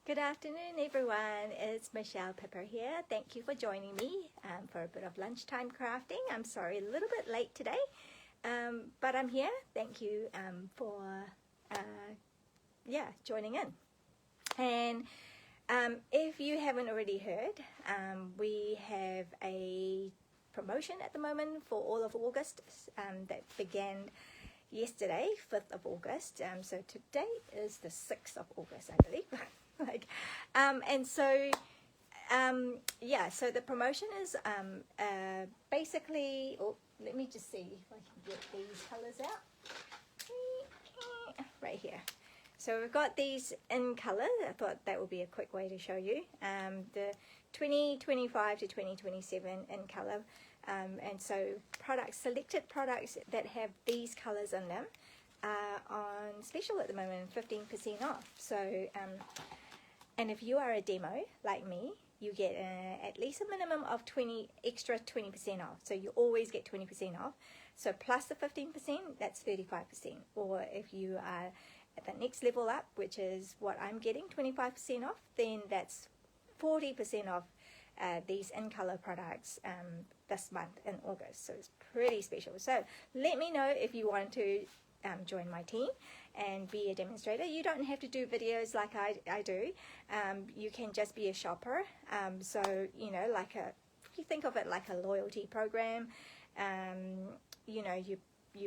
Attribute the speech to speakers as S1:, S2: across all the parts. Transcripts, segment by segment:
S1: Good afternoon, everyone. It's Michelle Pepper here. Thank you for joining me for a bit of lunchtime crafting. I'm sorry, a little bit late today, but I'm here. Thank you for joining in. And if you haven't already heard, we have a promotion at the moment for all of August that began yesterday, 5th of August. So today is the 6th of August, I believe. So the promotion is basically, let me just see if I can get these colors out right here. So we've got these in color. I thought that would be a quick way to show you the 2025 to 2027 in color, and so selected products that have these colors in them are on special at the moment, 15% off. So and if you are a demo like me, you get at least a minimum of 20% off. So you always get 20% off. So plus the 15%, that's 35%. Or if you are at the next level up, which is what I'm getting, 25% off, then that's 40% off these in color products this month in August. So it's pretty special. So let me know if you want to join my team and be a demonstrator. You don't have to do videos like I do. You can just be a shopper. So like if you think of it like a loyalty program, you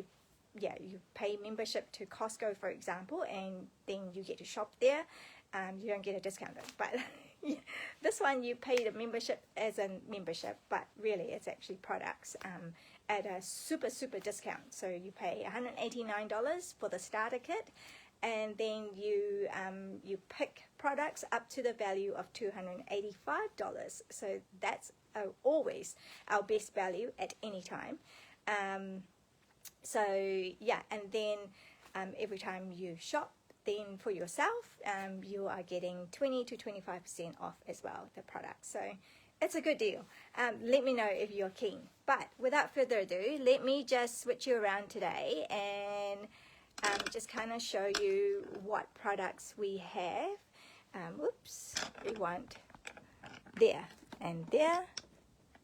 S1: pay membership to Costco, for example, and then you get to shop there. You don't get a discount, but this one you pay the membership as a membership, but really it's actually products at a super discount. So you pay $189 for the starter kit, and then you pick products up to the value of $285. So that's always our best value at any time. And then every time you shop then for yourself, you are getting 20 to 25% off as well, the product. So it's a good deal. Let me know if you're keen. But without further ado, let me just switch you around today and just kind of show you what products we have. We want there and there.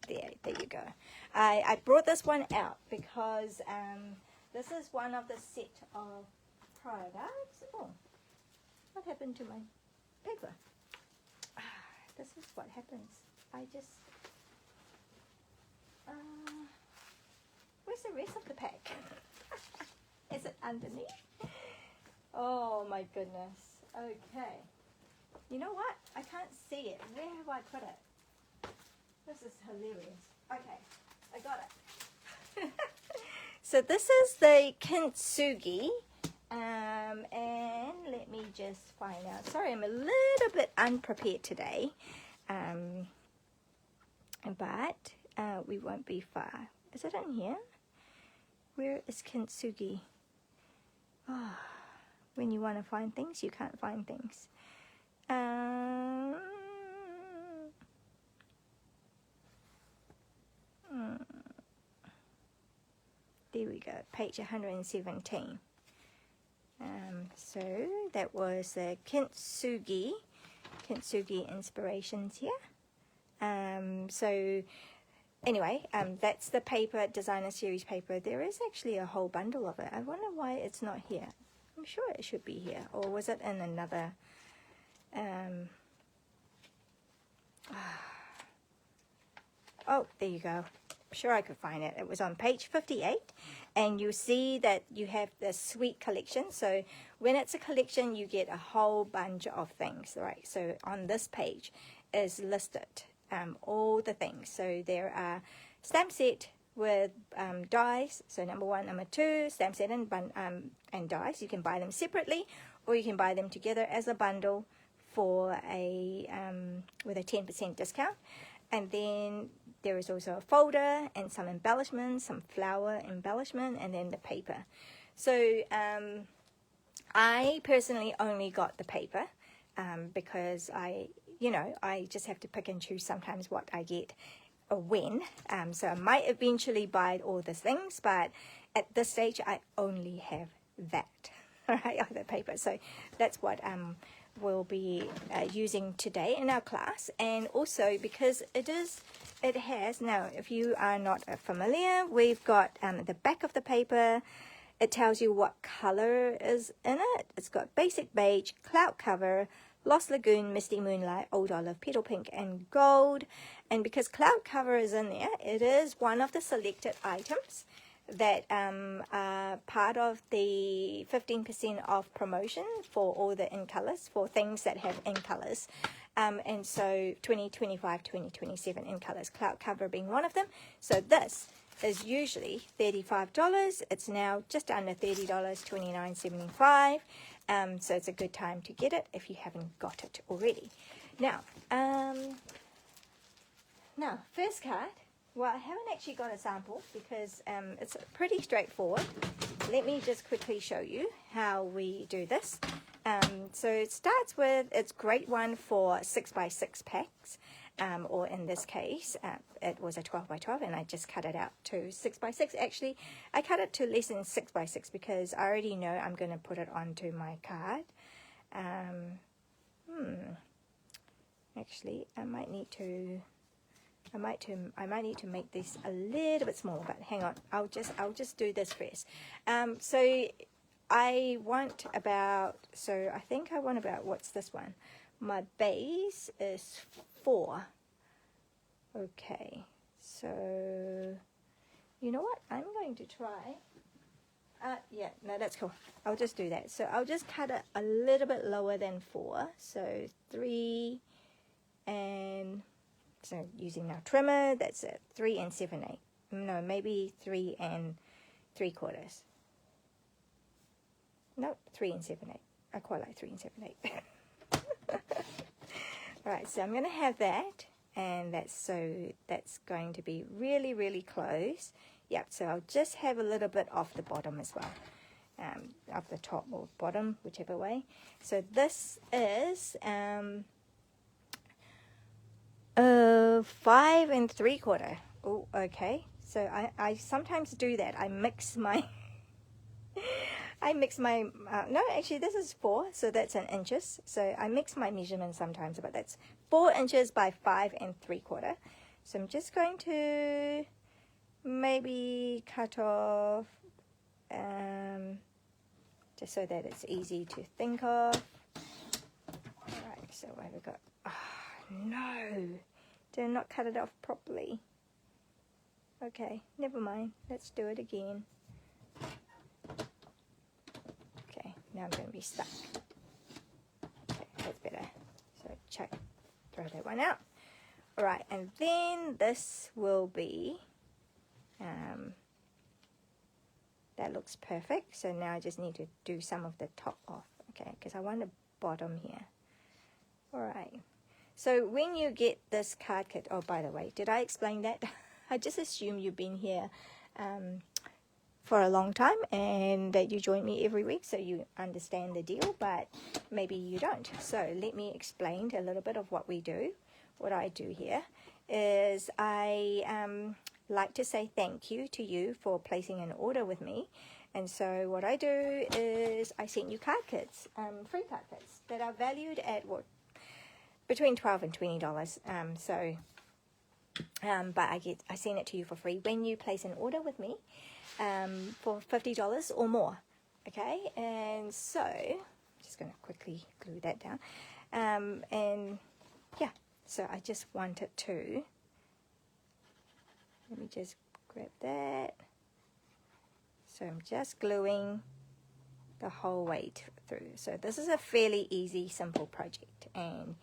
S1: There you go. I brought this one out because this is one of the set of products. Oh, what happened to my paper? This is what happens. I just where's the rest of the pack? Is it underneath? Oh my goodness. Okay, you know what, I can't see it. Where have I put it? This is hilarious. Okay, I got it. So this is the Kintsugi, and let me just find out. Sorry, I'm a little bit unprepared today, but we won't be far. Is it in here? Where is Kintsugi? Oh, when you want to find things, you can't find things. There we go, page 117. So that was the Kintsugi inspirations here. So anyway, that's the paper, designer series paper. There is actually a whole bundle of it. I wonder why it's not here. I'm sure it should be here. Or was it in another? Oh, there you go. Sure, I could find it. It was on page 58, and you see that you have the suite collection. So when it's a collection, you get a whole bunch of things, right? So on this page is listed all the things. So there are stamp set with dies. So number 1, number 2, stamp set and dies. You can buy them separately, or you can buy them together as a bundle for with a 10% discount. And then there is also a folder and some embellishments, some flower embellishment, and then the paper. So I personally only got the paper because I just have to pick and choose sometimes what I get or when. So I might eventually buy all the things, but at this stage I only have that. All right, the paper. So that's what we'll be using today in our class. And also because it has, now if you are not familiar, we've got the back of the paper. It tells you what color is in it. It's got basic beige, cloud cover, Lost Lagoon, Misty Moonlight, Old Olive, Petal Pink, and Gold. And because cloud cover is in there, it is one of the selected items that are part of the 15% off promotion for all the in colors, for things that have in colors. And so 2025, 2027 in colors, cloud cover being one of them. So this is usually $35. It's now just under $30, $29.75. So it's a good time to get it if you haven't got it already. Now, first card. Well, I haven't actually got a sample because it's pretty straightforward. Let me just quickly show you how we do this. So it starts with, it's great one for 6x6 packs. Or in this case, it was a 12x12 and I just cut it out to 6x6. Actually, I cut it to less than 6x6 because I already know I'm going to put it onto my card. Actually, I might need to make this a little bit smaller, but hang on, I'll just do this first. So I want about, what's this one? My base is 4. Okay, so you know what? I'm going to try. Yeah, no, that's cool. I'll just do that. So I'll just cut it a little bit lower than 4. So 3 and so using our trimmer, that's it. 3 and 7/8. No, maybe 3 and 3/4. Nope, 3 and 7/8. I quite like 3 and 7/8. All right, so I'm going to have that, and that's going to be really, really close. Yep, so I'll just have a little bit off the bottom as well, up the top or bottom, whichever way. So this is 5 3/4. Oh, okay. So I sometimes do that. I mix my no, actually this is 4, so that's in inches. So I mix my measurements sometimes, but that's 4 inches by 5 3/4. So I'm just going to maybe cut off, just so that it's easy to think of. All right, so what have we got? Oh, no, did not cut it off properly. Okay, never mind. Let's do it again. Okay, now I'm going to be stuck. Okay, that's better. So check, throw that one out. All right, and then this will be, that looks perfect. So now I just need to do some of the top off, okay, because I want the bottom here. All right. So when you get this card kit, oh, by the way, did I explain that? I just assume you've been here for a long time and that you join me every week, so you understand the deal, but maybe you don't. So let me explain a little bit of what we do. What I do here is I like to say thank you to you for placing an order with me. And so what I do is I send you card kits, free card kits that are valued at what? Between $12 and $20. But I send it to you for free when you place an order with me for $50 or more. Okay, and so I'm just going to quickly glue that down. And yeah, so I just wanted to, let me just grab that. So I'm just gluing the whole way through. So this is a fairly easy, simple project, and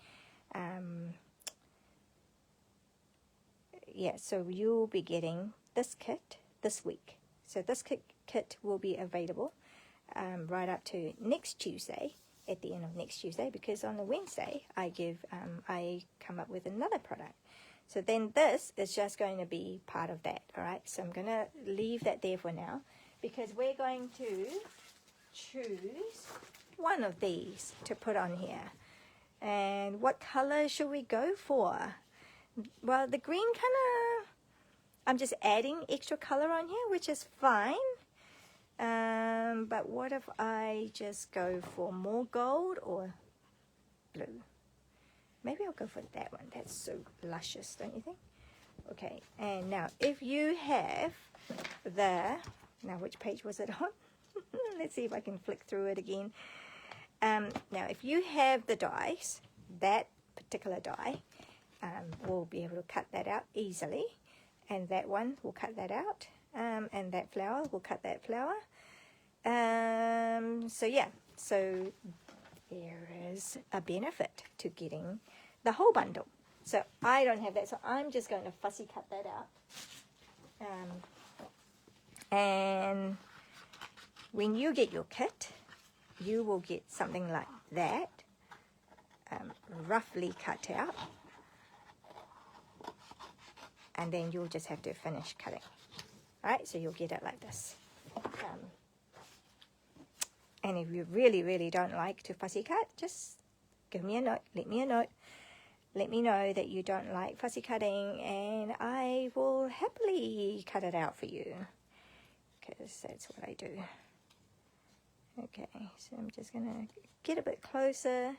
S1: yeah, so you'll be getting this kit this week. So this kit will be available right up to next Tuesday, at the end of next Tuesday, because on a Wednesday I come up with another product. So then this is just going to be part of that. All right, so I'm going to leave that there for now, because we're going to choose one of these to put on here. And what color should we go for? Well, the green kind of, I'm just adding extra color on here, which is fine. But what if I just go for more gold or blue? Maybe I'll go for that one. That's so luscious, don't you think? Okay, and now if you have now which page was it on? Let's see if I can flick through it again. Now if you have the dies, that particular die, we'll be able to cut that out easily, and that one will cut that out, and that flower will cut that flower. So yeah, so there is a benefit to getting the whole bundle. So I don't have that, so I'm just going to fussy cut that out. And when you get your kit, you will get something like that, roughly cut out, and then you'll just have to finish cutting. Alright, so you'll get it like this. And if you really don't like to fussy cut, just give me a note, let me know that you don't like fussy cutting, and I will happily cut it out for you, because that's what I do. Okay, so I'm just going to get a bit closer.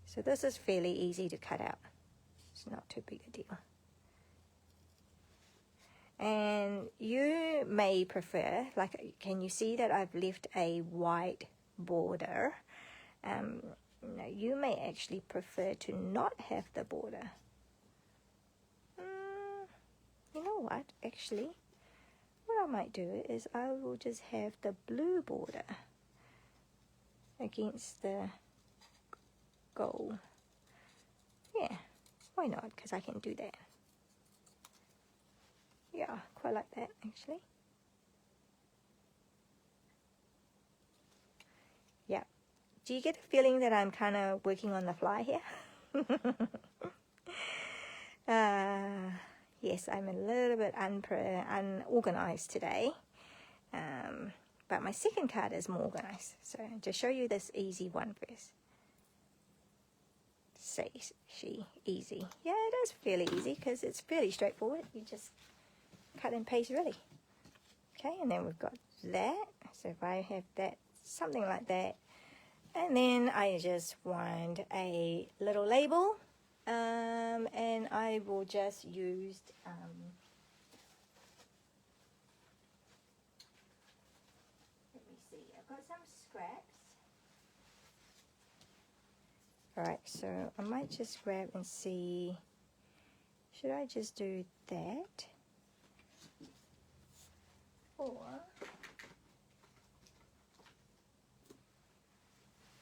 S1: So this is fairly easy to cut out. It's not too big a deal. And you may prefer, like, can you see that I've left a white border? No, you may actually prefer to not have the border. You know what, actually, what I might do is I will just have the blue border against the gold. Yeah, why not? Because I can do that. Yeah, quite like that, actually. Yeah. Do you get a feeling that I'm kind of working on the fly here? Yes, I'm a little bit unorganized today. But my second card is more organized. So to show you this easy one first. Say she easy. Yeah, it is fairly easy because it's fairly straightforward. You just cut and paste really. Okay, and then we've got that. So if I have that, something like that, and then I just want a little label, and I will just use let me see, I've got some scraps. Alright, so I might just grab and see, should I just do that? Or,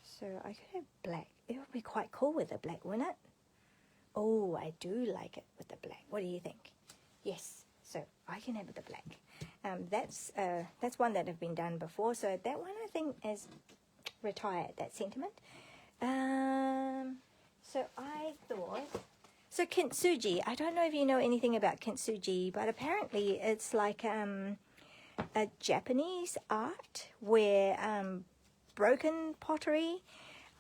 S1: so I could have black. It would be quite cool with the black, wouldn't it? Oh, I do like it with the black. What do you think? Yes, so I can have it with the black. That's one that have been done before. So that one I think is retired, that sentiment. So I thought, so Kintsugi, I don't know if you know anything about Kintsugi, but apparently it's like a Japanese art where broken pottery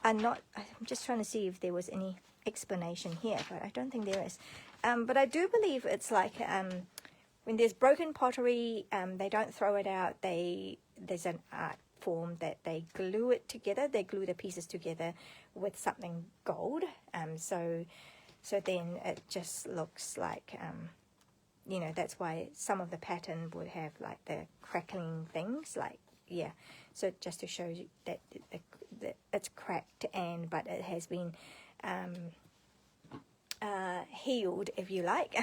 S1: are not, I'm just trying to see if there was any explanation here, but I don't think there is. But I do believe it's like when there's broken pottery, they don't throw it out. There's an art form that they glue it together. They glue the pieces together with something gold. So then it just looks like, you know, that's why some of the pattern would have like the crackling things, like, yeah. So just to show you that it's cracked, but it has been healed, if you like,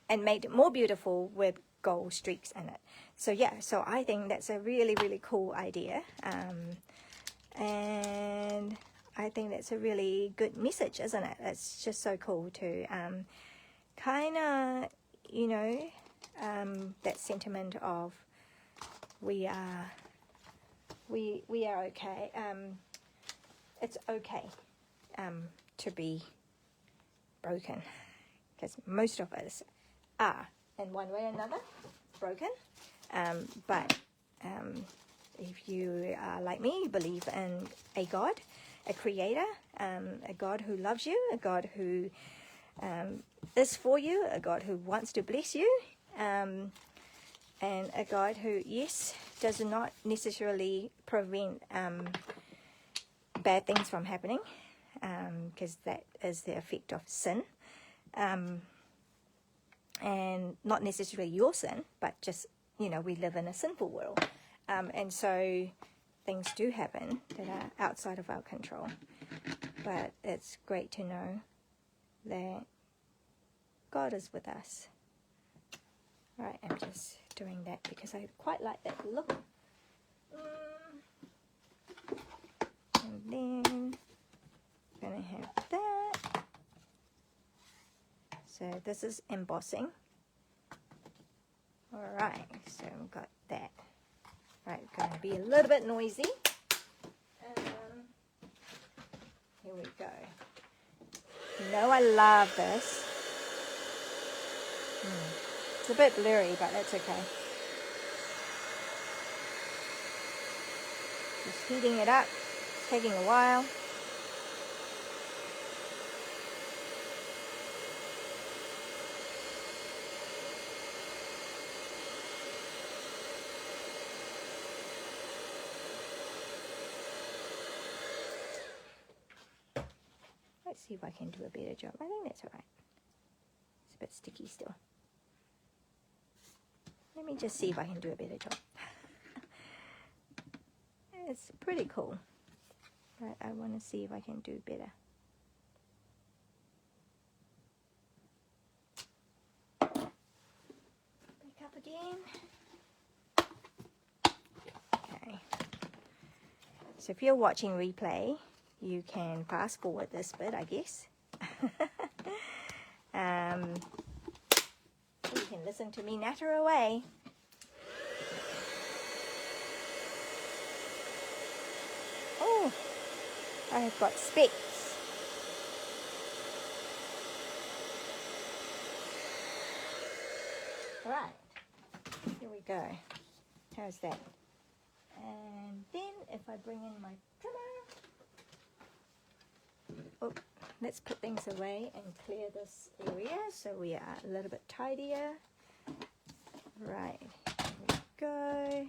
S1: and made it more beautiful with gold streaks in it. So yeah, so I think that's a really, really cool idea, and I think that's a really good message, isn't it? It's just so cool to kind of, you know, that sentiment of we are okay. It's okay to be broken, because most of us are in one way or another broken, but if you are like me, you believe in a God, a creator, a God who loves you, a God who is for you, a God who wants to bless you, and a God who, yes, does not necessarily prevent bad things from happening, because that is the effect of sin, and not necessarily your sin, but just, you know, we live in a sinful world, and so things do happen that are outside of our control. But it's great to know that God is with us. Right, I'm just doing that because I quite like that look. And then I'm going to have that. So this is embossing. Alright, so we've got that. Right, it's going to be a little bit noisy. Here we go. You know I love this. It's a bit blurry, but that's okay. Just heating it up. It's taking a while. Let's see if I can do a better job. I think that's alright. It's a bit sticky still. Let me just see if I can do a better job. It's pretty cool, but I want to see if I can do better. Back up again. Okay. So if you're watching replay, you can fast forward this bit, I guess. You can listen to me natter away. Oh, I have got specks. Right, here we go. How's that? And then if I bring in my trimmer, oh, let's put things away and clear this area so we are a little bit tidier. Right, here we go.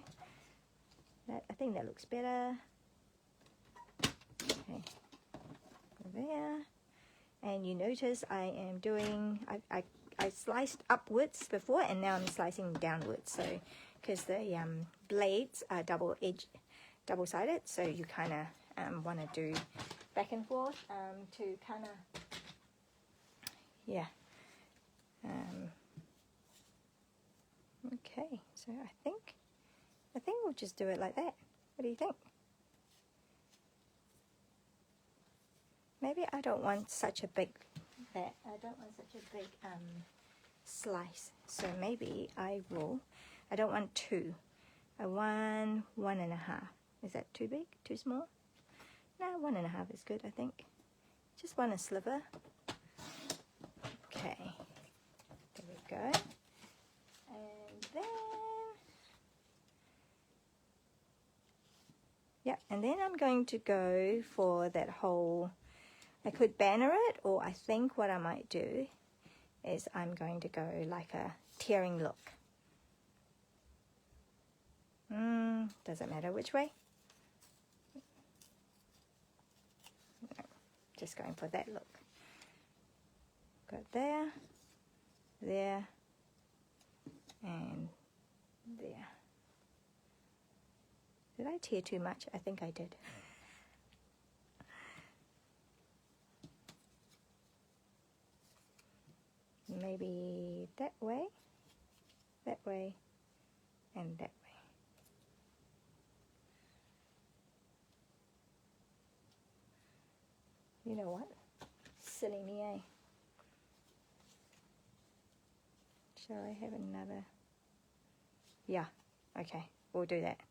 S1: I think that looks better. Okay, there. And you notice I am doing, I sliced upwards before, and now I'm slicing downwards. So, because the blades are double-sided, so you kind of want to do back and forth to kind of, yeah. Okay, so I think we'll just do it like that. What do you think? Maybe I don't want such a big slice. So maybe I don't want two. I want 1.5. Is that too big? Too small? No, 1.5 is good, I think. Just want a sliver. Okay. There we go. And then, yeah, and then I'm going to go for that whole, I could banner it, or I think what I might do is I'm going to go like a tearing look. Doesn't matter which way. No, just going for that look. Got there, there, and there. Did I tear too much? I think I did. Maybe that way, and that way. You know what? Silly me, eh? Shall I have another? Yeah, okay, we'll do that.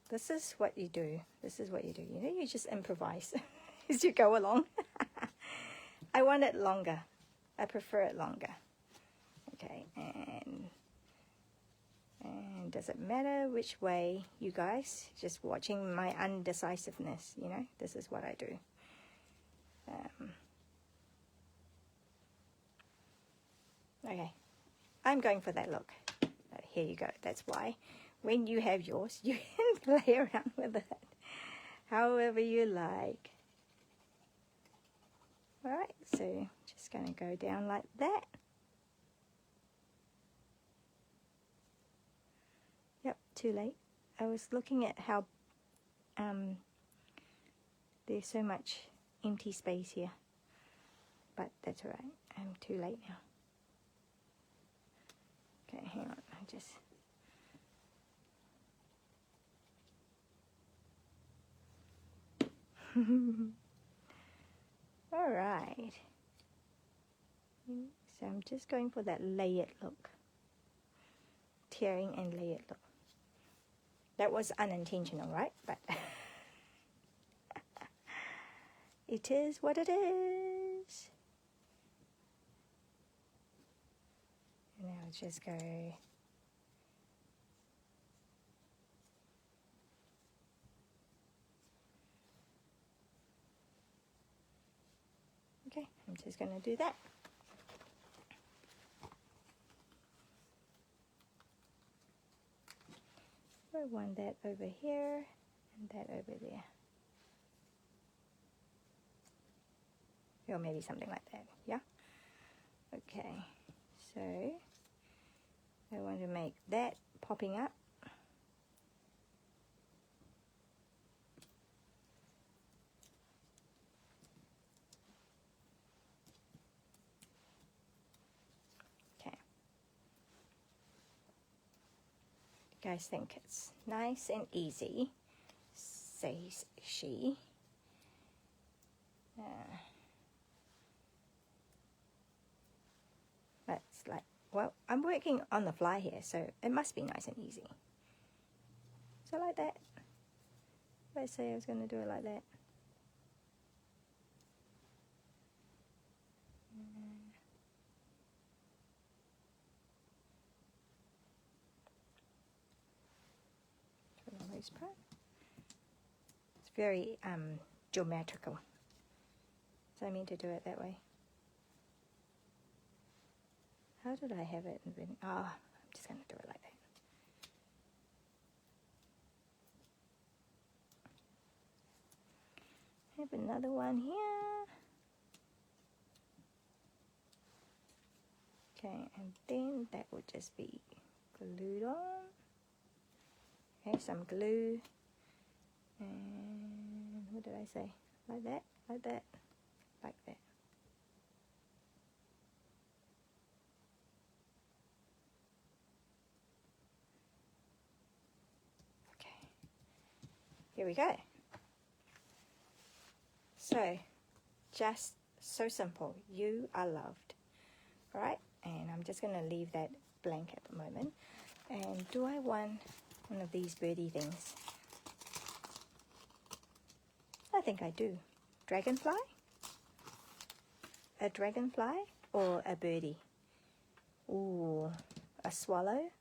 S1: This is what you do. You know, you just improvise as you go along. I want it longer. I prefer it longer. Okay, and does it matter which way, you guys? Just watching my undecisiveness, you know? This is what I do. Okay, I'm going for that look. Here you go. That's why when you have yours, you can play around with it however you like. Alright, so just going to go down like that. Yep, too late. I was looking at how there's so much empty space here, but that's alright. I'm too late now. Okay, hang on, I just... Alright. So I'm just going for that layered look. Tearing and layered look. That was unintentional, right? But it is what it is. And now just go... Okay, I'm just going to do that. I want that over here and that over there. Or maybe something like that, yeah? Okay, so I want to make that popping up. Guys think it's nice and easy, says she. That's like, well, I'm working on the fly here, so it must be nice and easy. So like that. Let's say I was going to do it like that. Part. It's very geometrical, so I mean to do it that way. How did I have it in? I'm just going to do it like that. I have another one here. Okay, and then that would just be glued on. Okay, some glue, and what did I say? Like that, like that, like that. Okay, here we go. So, just so simple. You are loved. All right, and I'm just going to leave that blank at the moment. And do I want one of these birdie things? I think I do. Dragonfly? A dragonfly or a birdie? Ooh, a swallow?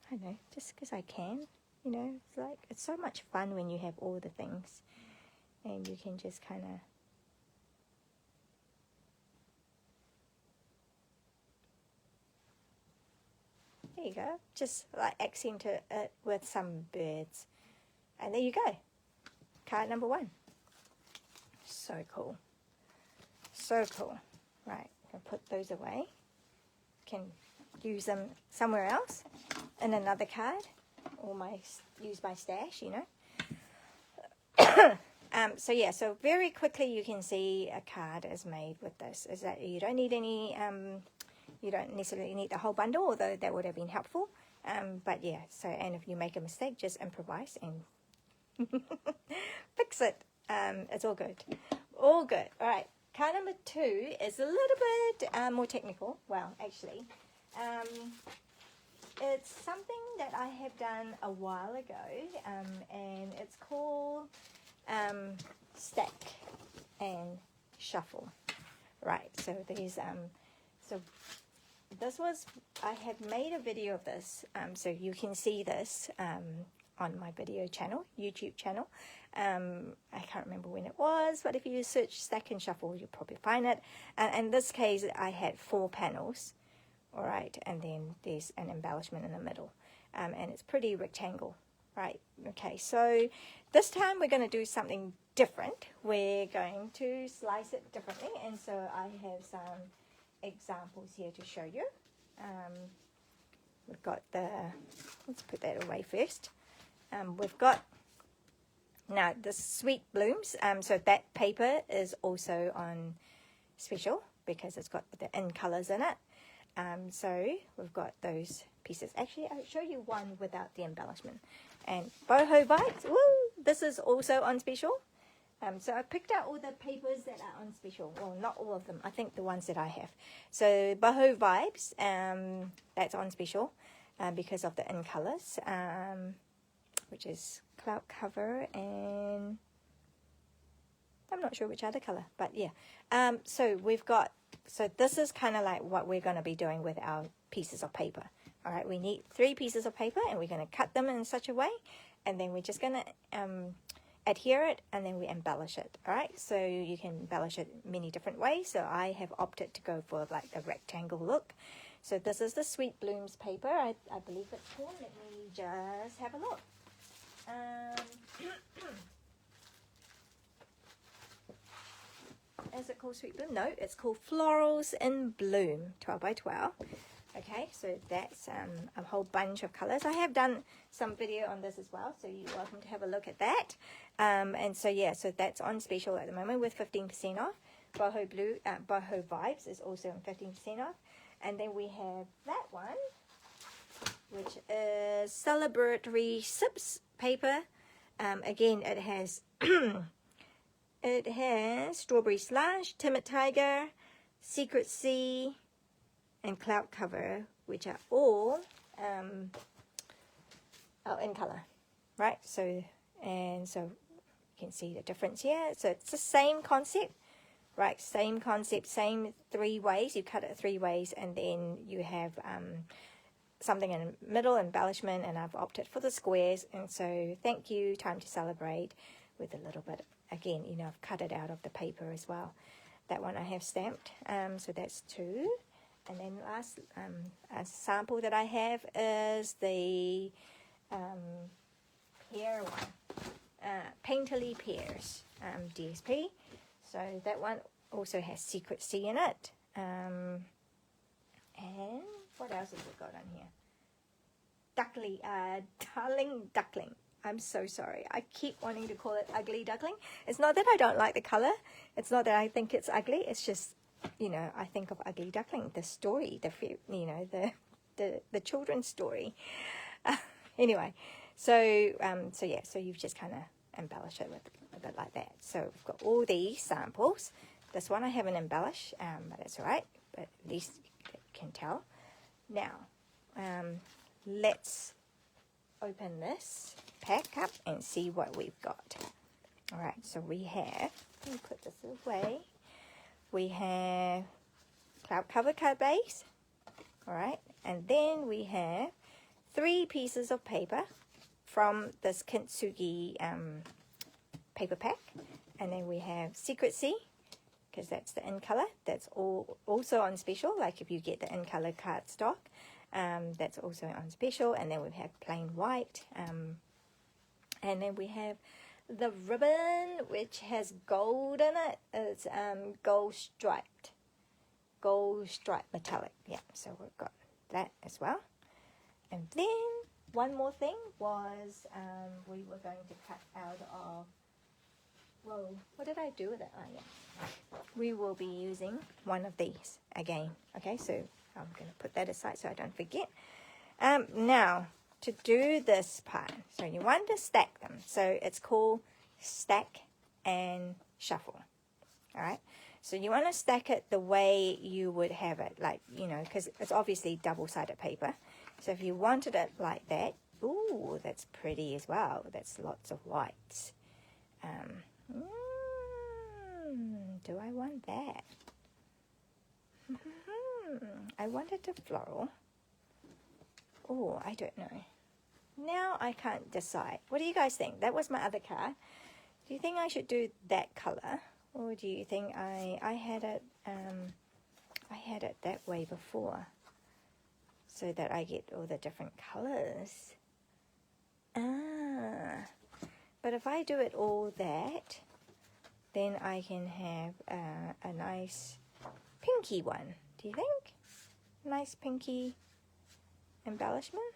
S1: I don't know, just because I can, you know, it's like, it's so much fun when you have all the things and you can just kind of there you go, just like accent it with some birds. And there you go. Card number 1. So cool. So cool. Right, I'll put those away. Can use them somewhere else in another card, or use my stash, you know. So yeah, so very quickly you can see a card is made with this. Is that you don't need any you don't necessarily need the whole bundle, although that would have been helpful. But yeah, so, and if you make a mistake, just improvise and fix it. It's all good. All good. All right. Card number 2 is a little bit more technical. Well, actually, it's something that I have done a while ago, and it's called stack and shuffle. Right. So there's so this was, I had made a video of this, so you can see this on my video channel, YouTube channel. I can't remember when it was, but if you search Stack and Shuffle, you'll probably find it. And in this case, I had 4 panels, all right, and then there's an embellishment in the middle, and it's pretty rectangle, right? Okay, so this time we're going to do something different. We're going to slice it differently, and so I have some examples here to show you. We've got let's put that away first. We've got now the sweet blooms. So that paper is also on special because it's got the in colors in it. So we've got those pieces. Actually, I'll show you one without the embellishment. And boho vibes. Woo! This is also on special. So I picked out all the papers that are on special. Well, not all of them. I think the ones that I have. So boho vibes. That's on special because of the in colors. Which is cloud cover, and I'm not sure which other color, but yeah. So we've got, so this is kind of like what we're going to be doing with our pieces of paper. All right, we need 3 pieces of paper, and we're going to cut them in such a way, and then we're just going to adhere it, and then we embellish it. All right, so you can embellish it many different ways. So I have opted to go for like the rectangle look. So this is the Sweet Blooms paper. I believe it's called. Let me just have a look. Is it called Sweet Bloom? No, it's called Florals in Bloom, 12 by 12. Okay, so that's a whole bunch of colors. I have done some video on this as well, so you're welcome to have a look at that. And so yeah, so that's on special at the moment with 15% off. Boho Blue, Boho Vibes is also on 15% off. And then we have that one, which is Celebratory Sips paper. Again, it has it has Strawberry Slash, Timid Tiger, Secret Sea, and Cloud Cover, which are all in color, right? So and so you can see the difference here. So it's the same concept, right? Same concept, same 3 ways. You cut it 3 ways, and then you have something in the middle, embellishment, and I've opted for the squares. And so thank you, Time to Celebrate, with a little bit, again, you know, I've cut it out of the paper as well. That one I have stamped, so that's 2. And then last a sample that I have is the pear one, Painterly Pears, DSP. So that one also has Secret Sea in it. And what else have we got on here? Darling Duckling. I'm so sorry. I keep wanting to call it Ugly Duckling. It's not that I don't like the color. It's not that I think it's ugly. It's just, you know, I think of Ugly Duckling, the story, the children's story. Anyway, so yeah, so you've just kind of embellished it with a bit like that. So we've got all these samples. This one I haven't embellished, but that's all right. But at least you can tell. Now, let's open this pack up and see what we've got. All right, so we have, let me put this away. We have cloud cover card base. All right, and then we have 3 pieces of paper from this Kintsugi paper pack. And then we have Secret Sea, because that's the in color. That's also on special, like if you get the in color cardstock, that's also on special. And then we have plain white, and then we have the ribbon, which has gold in it. It's gold striped metallic. Yeah, so we've got that as well. And then one more thing was we were going to cut out of, whoa, what did I do with it? Oh, yeah. We will be using one of these again. Okay, so I'm going to put that aside so I don't forget. Now, to do this part, so you want to stack them. So it's called Stack and Shuffle. All right, so you want to stack it the way you would have it, like, you know, because it's obviously double-sided paper. So if you wanted it like that, ooh, that's pretty as well. That's lots of whites. Do I want that? I wanted a floral. Oh, I don't know. now I can't decide. What do you guys think? That was my other card. Do you think I should do that color, or do you think I had it that way before, so that I get all the different colors? But if I do it all that, then I can have a nice pinky one. Do you think? Nice pinky embellishment.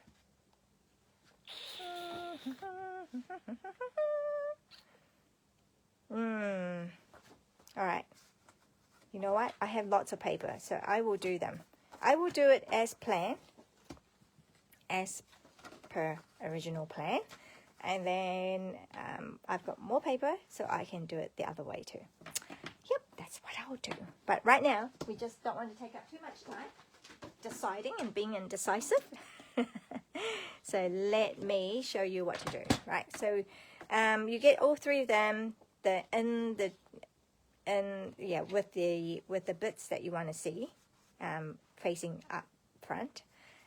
S1: All right. You know what? I have lots of paper, so I will do them. I will do it as planned, as per original plan. And then I've got more paper, so I can do it the other way too. Yep, that's what I'll do. But right now, we just don't want to take up too much time deciding and being indecisive. So let me show you what to do. Right, so you get all three of them with the bits that you want to see facing up front,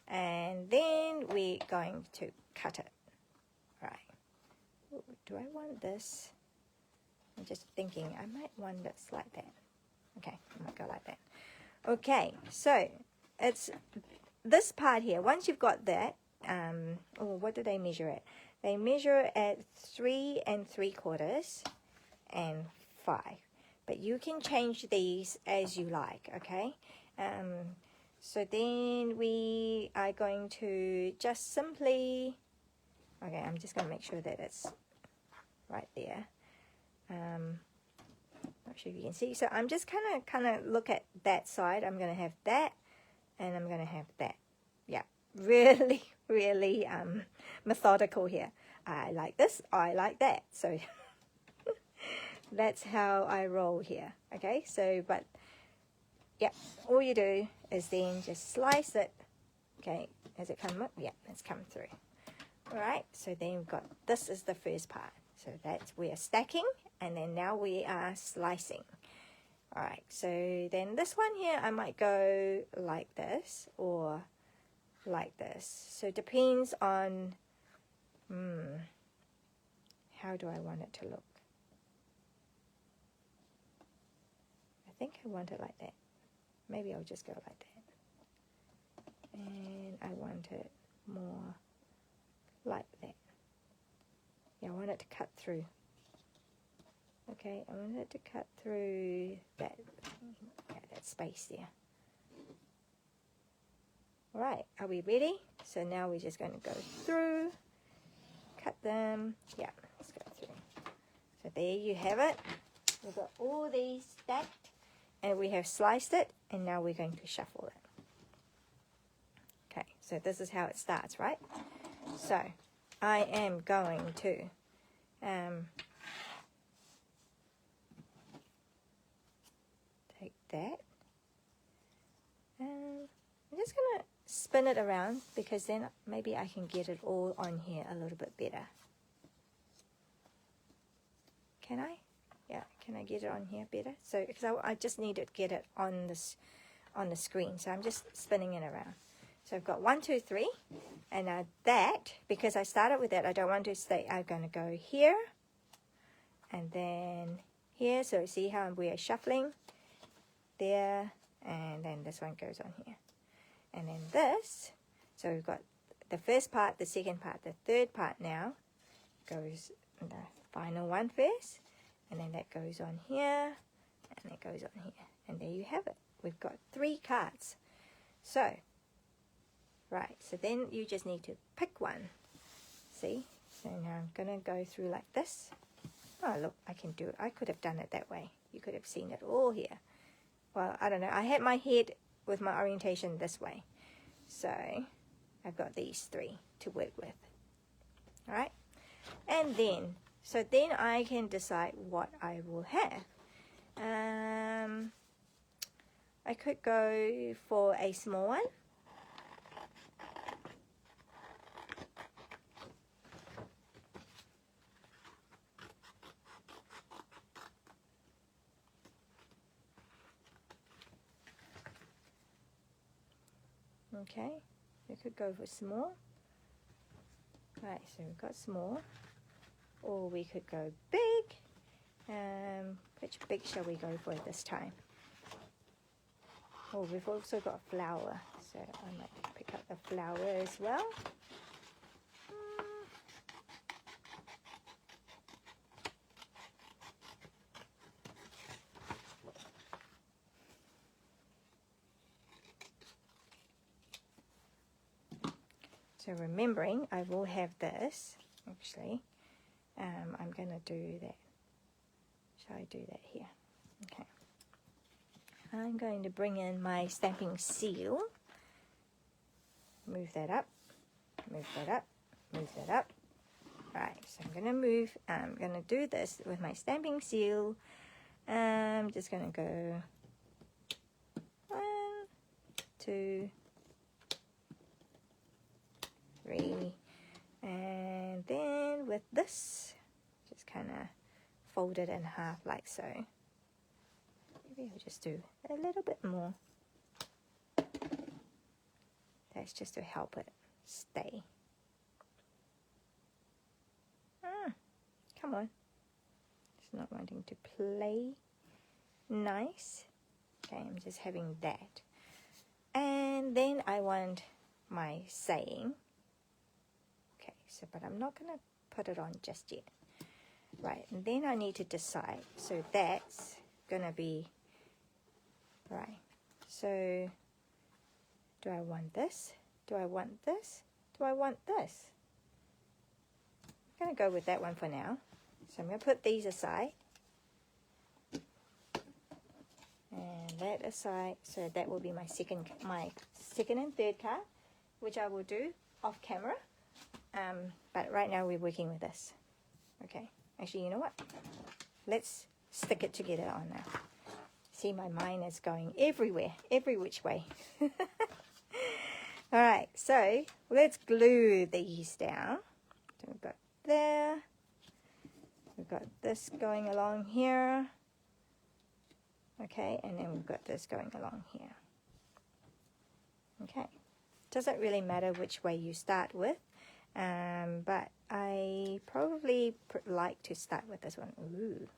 S1: and then we're going to cut it. Right. Ooh, do I want this? I'm just thinking I might want this like that. Okay, I might go like that. Okay, so it's this part here. Once you've got that, what do they measure at? They measure at 3 3/4 and 5. But you can change these as you like, okay? So then we are going to just simply, okay, I'm just going to make sure that it's right there. Not sure if you can see. So I'm just kind of look at that side. I'm going to have that, and I'm going to have that. Yeah, really, really methodical here. I like this, I like that. So that's how I roll here. Okay, so but yeah, all you do is then just slice it. Okay, has it come up? Yeah, it's come through. All right, so then we've got, this is the first part. So that's, we are stacking, and then now we are slicing. All right, so then this one here, I might go like this or like this. So it depends on how do I want it to look. I think I want it like that. Maybe I'll just go like that. And I want it more like that. Yeah, I want it to cut through. Okay, I want it to cut through that space there. All right, are we ready? So now we're just going to go through, cut them. Yeah, let's go through. So there you have it. We've got all these stacked, and we have sliced it, and now we're going to shuffle it. Okay, so this is how it starts, right? So I am going to take that. I'm just going to spin it around, because then maybe I can get it all on here a little bit better. Can I? Yeah, can I get it on here better? So, because I just need to get it on this, on the screen. So I'm just spinning it around. So I've got 1, 2, 3, and now that, because I started with that, I don't want to stay. I'm going to go here, and then here. So see how we are shuffling there, and then this one goes on here, and then this. So we've got the first part, the second part, the third part now goes in the final one first, and then that goes on here, and that goes on here, and there you have it. We've got 3 cards. So right, so then you just need to pick one. See? So now I'm going to go through like this. Oh, look, I can do it. I could have done it that way. You could have seen it all here. Well, I don't know. I had my head with my orientation this way. So I've got these 3 to work with. All right? And then, so then I can decide what I will have. I could go for a small one. Okay, we could go for small. Right, so we've got small, or we could go big. Which big shall we go for this time? Oh, we've also got flower, so I might pick up the flower as well. So remembering, I will have this, actually. I'm going to do that. Shall I do that here? Okay. I'm going to bring in my stamping seal. Move that up, move that up, move that up. Right, so I'm going to do this with my stamping seal. I'm just going to go 1, 2, 3, and then with this, just kind of fold it in half like so. Maybe I'll just do a little bit more. That's just to help it stay. Come on. It's not wanting to play nice. Okay, I'm just having that. And then I want my saying. Okay, so but I'm not going to put it on just yet. Right, and then I need to decide. So that's going to be, right, so do I want this? Do I want this? Do I want this? I'm going to go with that one for now. So I'm going to put these aside. And that aside. So that will be my second and third card, which I will do off camera. But right now we're working with this. Okay. Actually, you know what? Let's stick it together on now. See, my mind is going everywhere, every which way. All right, so let's glue these down. So we've got there. We've got this going along here. Okay, and then we've got this going along here. Okay, doesn't really matter which way you start with, but I probably like to start with this one. Ooh.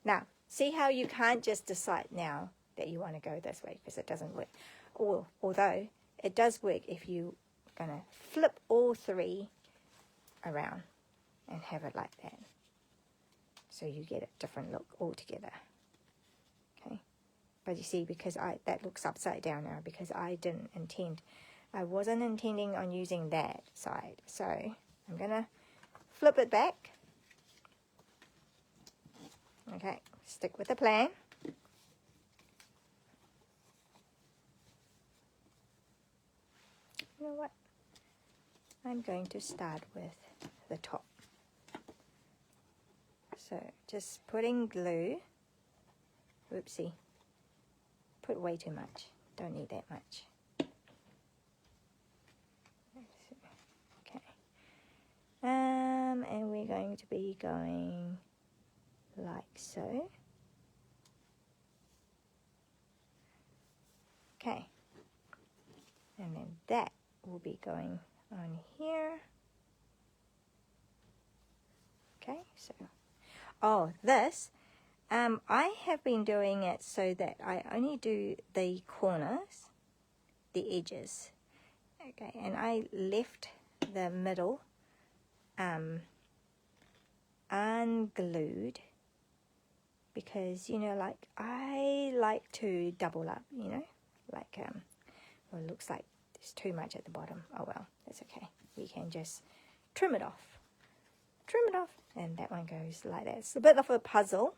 S1: Now, see how you can't just decide now that you want to go this way because it doesn't work. Although it does work if you're going to flip all three around and have it like that. So you get a different look altogether. Okay. But you see, because that looks upside down now because I didn't intend. I wasn't intending on using that side. So I'm going to flip it back. Okay, stick with the plan. You know what? I'm going to start with the top. So just putting glue. Whoopsie. Put way too much. Don't need that much. Okay. And we're going to be going like so. Okay. And then that will be going on here. Okay, so, oh, this, I have been doing it so that I only do the corners, the edges. Okay, and I left the middle unglued because, you know, like, I like to double up, you know, like, well, it looks like there's too much at the bottom. Oh, well, that's okay. We can just trim it off. Trim it off, and that one goes like that. It's a bit of a puzzle.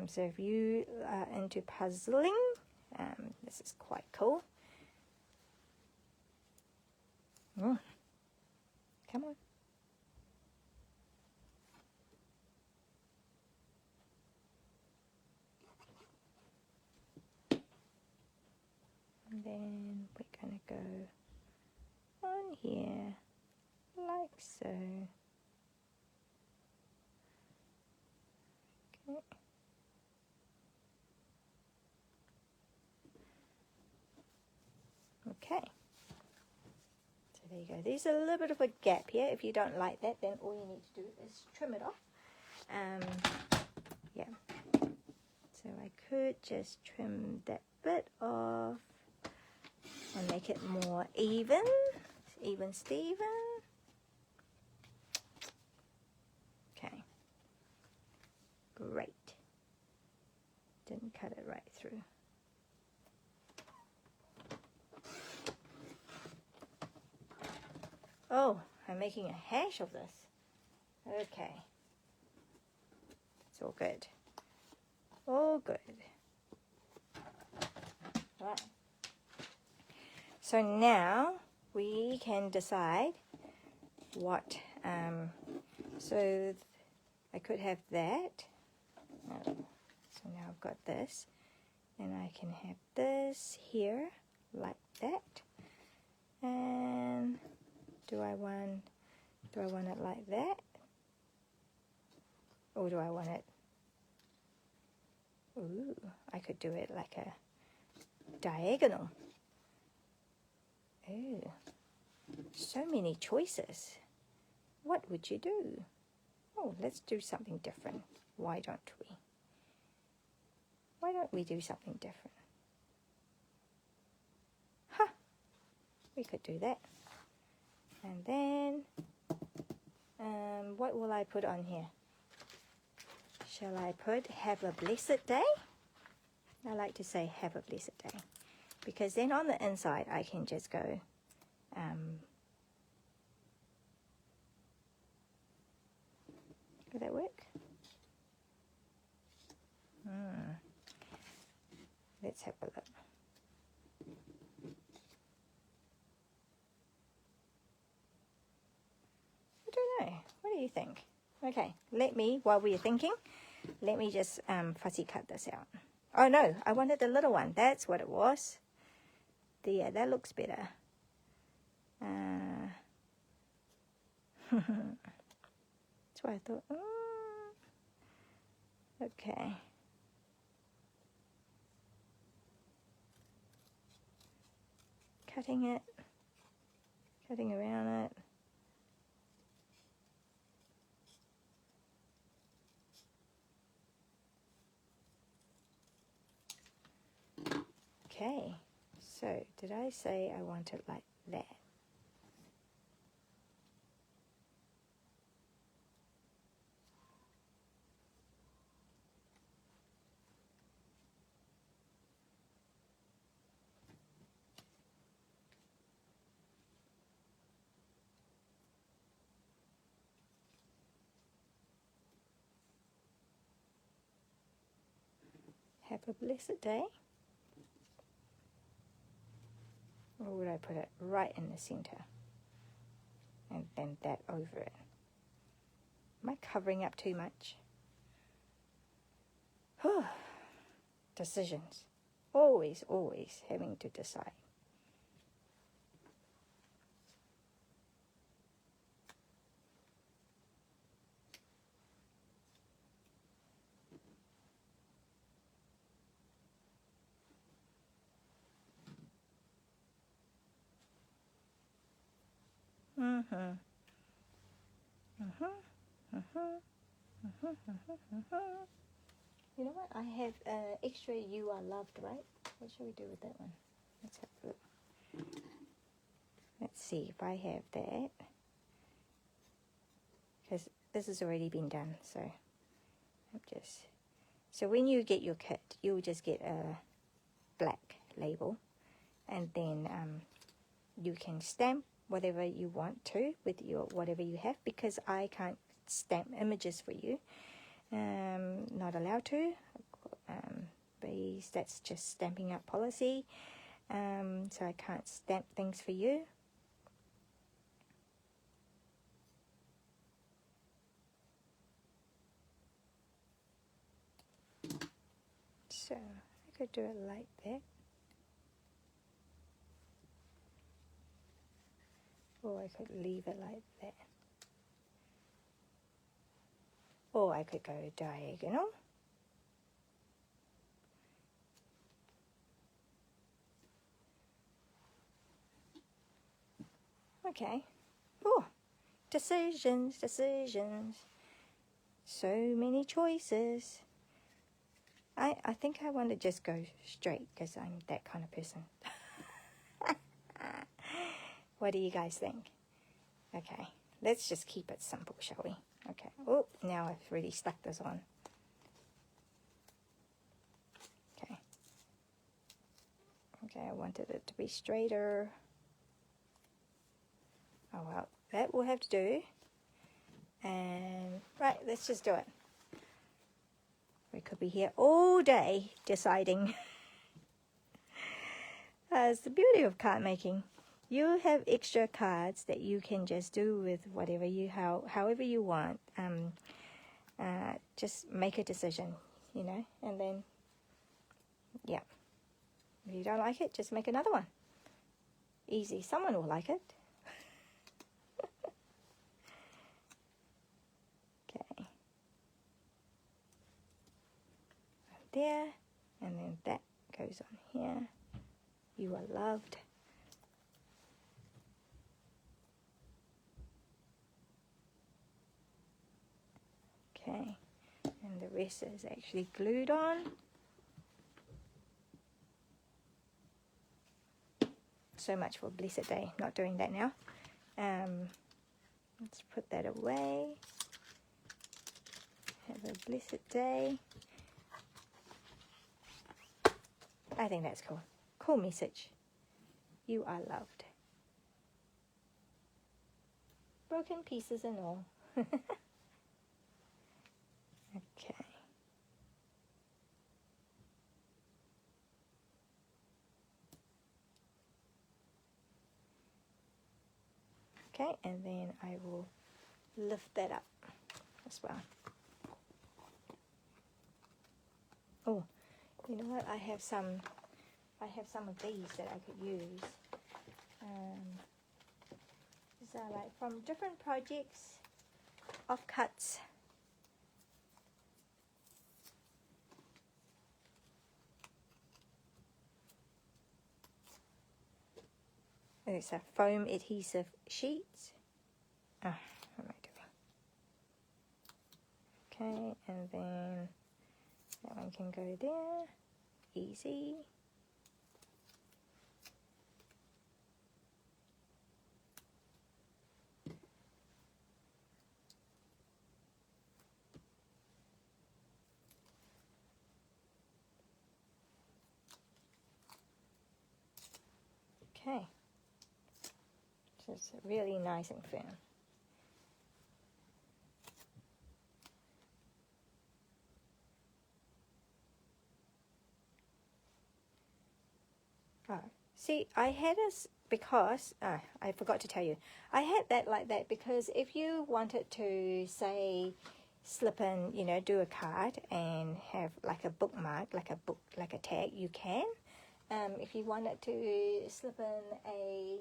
S1: So if you are into puzzling, this is quite cool. Come on. And then we're going to go on here, like so. Okay. Okay. So there you go. There's a little bit of a gap here. If you don't like that, then all you need to do is trim it off. Yeah. So I could just trim that bit off and make it more even Steven. Okay. Great. Didn't cut it right through. Oh, I'm making a hash of this. Okay. It's all good. All good. Right. So now we can decide what, so I could have that. So now I've got this, and I can have this here like that. And do I want it like that? Or do I want it? Ooh, I could do it like a diagonal. Ooh, so many choices. What would you do? Oh, let's do something different. Why don't we? Why don't we do something different? Huh, we could do that. And then, what will I put on here? Shall I put have a blessed day? I like to say have a blessed day, because then on the inside I can just go, will that work? Let's have a look. I don't know. What do you think? Okay, while we're thinking, let me just fussy cut this out. Oh no, I wanted the little one. That's what it was. Yeah, that looks better. That's why I thought, okay. Cutting around it. Okay, so did I say I want it like that? Have a blessed day. Or would I put it right in the center? And then that over it. Am I covering up too much? Decisions. Always having to decide. You know what? I have extra You Are Loved, right? What should we do with that one? Let's have a look. Let's see if I have that. Because this has already been done, so so when you get your kit, you'll just get a black label, and then you can stamp whatever you want to with your whatever you have, because I can't stamp images for you. Not allowed to. That's just Stampin' Up policy. So I can't stamp things for you. So I could do it like that. Or I could leave it like that. Or I could go diagonal. Okay. Oh, decisions, decisions. So many choices. I think I want to just go straight because I'm that kind of person. What do you guys think? Okay, let's just keep it simple, shall we? Okay. Oh, now I've really stuck this on. Okay. Okay, I wanted it to be straighter. Oh well, that will have to do. And right, let's just do it. We could be here all day deciding. It's the beauty of card making. You have extra cards that you can just do with whatever you however you want. Just make a decision, you know, and then yeah. If you don't like it, just make another one. Easy. Someone will like it. Okay. There, and then that goes on here. You are loved. Okay, and the rest is actually glued on. So much for Blessed Day. Not doing that now. Let's put that away. Have a blessed day. I think that's cool. Cool message. You are loved. Broken pieces and all. Okay. Okay, and then I will lift that up as well. Oh, you know what? I have some of these that I could use. These are like from different projects, offcuts. It's a foam adhesive sheet. What am I doing? Okay, and then that one can go there. Easy. Okay. Just really nice and firm. Oh, see, I had this because, I forgot to tell you, I had that like that because if you wanted to, say, slip in, you know, do a card and have like a bookmark, like a tag, you can. If you wanted to slip in a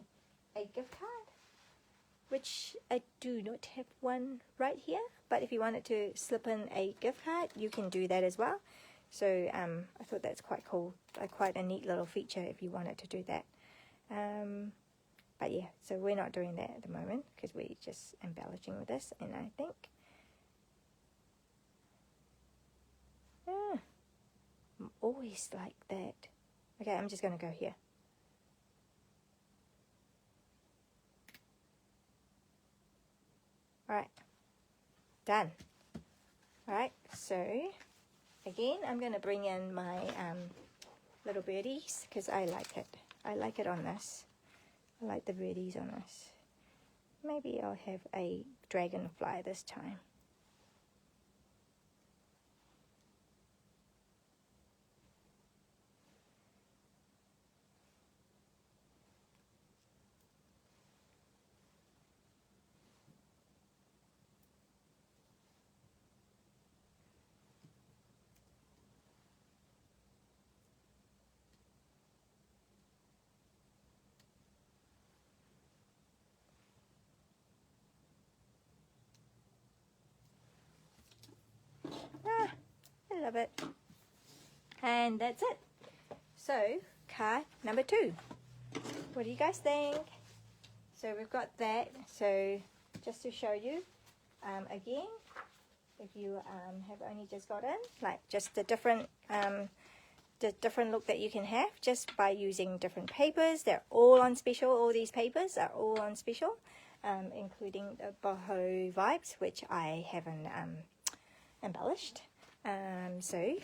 S1: gift card, which I do not have one right here, but if you wanted to slip in a gift card, you can do that as well. So I thought that's quite cool, quite a neat little feature if you wanted to do that. But yeah, so we're not doing that at the moment because we're just embellishing with this, and I think I'm always like that. Okay, I'm just going to go here. Alright, done. Alright, so again, I'm going to bring in my little birdies because I like it. I like it on this. I like the birdies on this. Maybe I'll have a dragonfly this time. I love it. And that's it. So, card number 2. What do you guys think? So we've got that. So just to show you again, if you have only just got in, like just the different look that you can have just by using different papers. They're all on special. All these papers are all on special, including the boho vibes, which I haven't embellished. So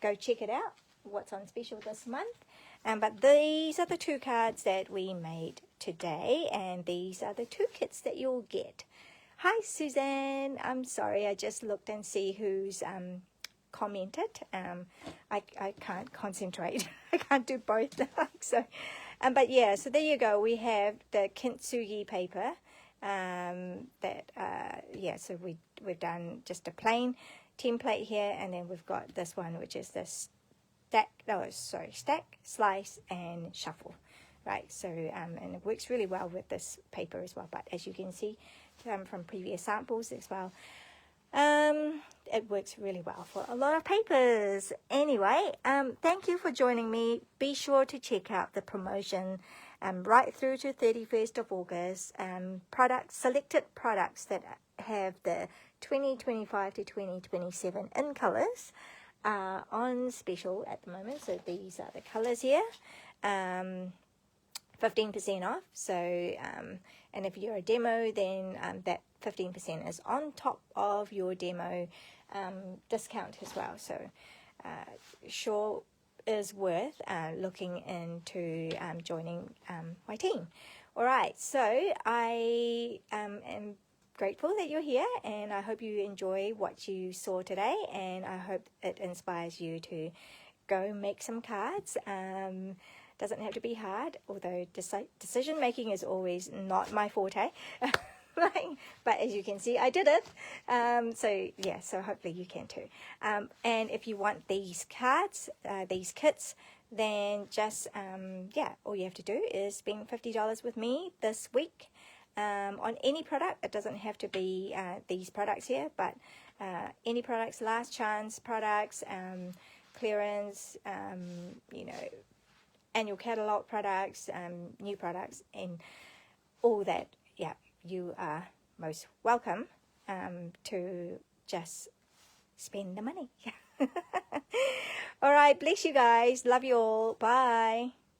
S1: go check it out, what's on special this month. But these are the 2 cards that we made today, and these are the 2 kits that you'll get. Hi Suzanne, I'm sorry, I just looked and see who's commented. I can't concentrate. I can't do both. So but yeah, so there you go. We have the Kintsugi paper yeah, so we've done just a plain template here, and then we've got this one, which is this stack, slice, and shuffle, right? So and it works really well with this paper as well. But as you can see from previous samples as well, it works really well for a lot of papers. Anyway, thank you for joining me. Be sure to check out the promotion right through to 31st of August. Selected products that have the 2025 to 2027 in colors on special at the moment. So these are the colors here, 15% off. So and if you're a demo, then that 15% is on top of your demo discount as well. So sure is worth looking into joining my team. All right, so I am grateful that you're here, and I hope you enjoy what you saw today, and I hope it inspires you to go make some cards. Doesn't have to be hard, although decision making is always not my forte. But as you can see, I did it. So yeah, so hopefully you can too. And if you want these cards, these kits, then just yeah, all you have to do is spend $50 with me this week on any product. It doesn't have to be these products here, but any products, last chance products, clearance, you know, annual catalog products, new products, and all that. Yeah, you are most welcome to just spend the money. All right, bless you guys. Love you all. Bye.